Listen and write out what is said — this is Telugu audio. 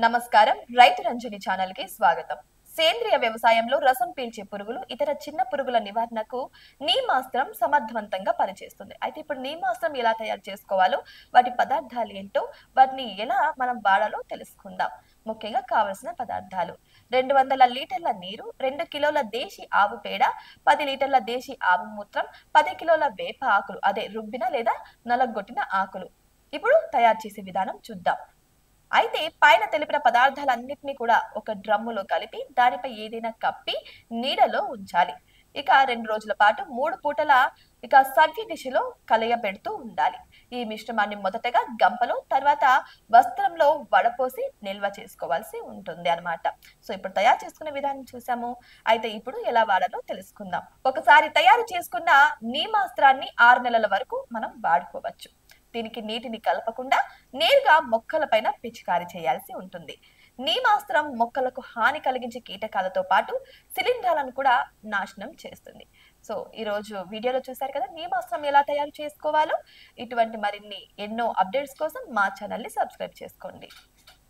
నమస్కారం రైతు రంజని ఛానల్ కి స్వాగతం. సేంద్రియ వ్యవసాయంలో రసం పీల్చే పురుగులు ఇతర చిన్న పురుగుల నివారణకు నీమాస్త్రం సమర్థవంతంగా పనిచేస్తుంది. అయితే ఇప్పుడు నీమాస్త్రం ఎలా తయారు చేసుకోవాలో, వాటి పదార్థాలు ఏంటో, వాటిని ఎలా మనం వాడాలో తెలుసుకుందాం. ముఖ్యంగా కావలసిన పదార్థాలు: 200 లీటర్ల నీరు, 2 కిలోల దేశీ ఆవు పేడ, 10 లీటర్ల దేశీ ఆవు మూత్రం, 10 కిలోల వేప ఆకులు, అదే రుబ్బిన లేదా నలగొట్టిన ఆకులు. ఇప్పుడు తయారు చేసే విధానం చూద్దాం. అయితే పైన తెలిపిన పదార్థాలన్నిటినీ కూడా ఒక డ్రమ్ములో కలిపి దానిపై ఏదైనా కప్పి నీడలో ఉంచాలి. ఇక 2 రోజుల పాటు 3 పూటల సవ్య దిశలో కలయబెడుతూ ఉండాలి. ఈ మిశ్రమాన్ని మొదటగా గంపలో, తర్వాత వస్త్రంలో వడపోసి నిల్వ చేసుకోవాల్సి ఉంటుంది అన్నమాట. సో ఇప్పుడు తయారు చేసుకునే విధానం చూసాము. అయితే ఇప్పుడు ఎలా వాడాలో తెలుసుకుందాం. ఒకసారి తయారు చేసుకున్న నీమాస్త్రాన్ని 6 నెలల వరకు మనం వాడుకోవచ్చు. దీనికి నీటిని కలపకుండా నేరుగా మొక్కలపైన పిచికారీ చేయాల్సి ఉంటుంది. నీమాస్త్రం మొక్కలకు హాని కలిగించే కీటకాలతో పాటు శిలీంధ్రాలను కూడా నాశనం చేస్తుంది. సో ఈరోజు వీడియోలో చూశారు కదా నీమాస్త్రం ఎలా తయారు చేసుకోవాలో. ఇటువంటి మరిన్ని ఎన్నో అప్డేట్స్ కోసం మా ఛానల్ ని సబ్స్క్రైబ్ చేసుకోండి.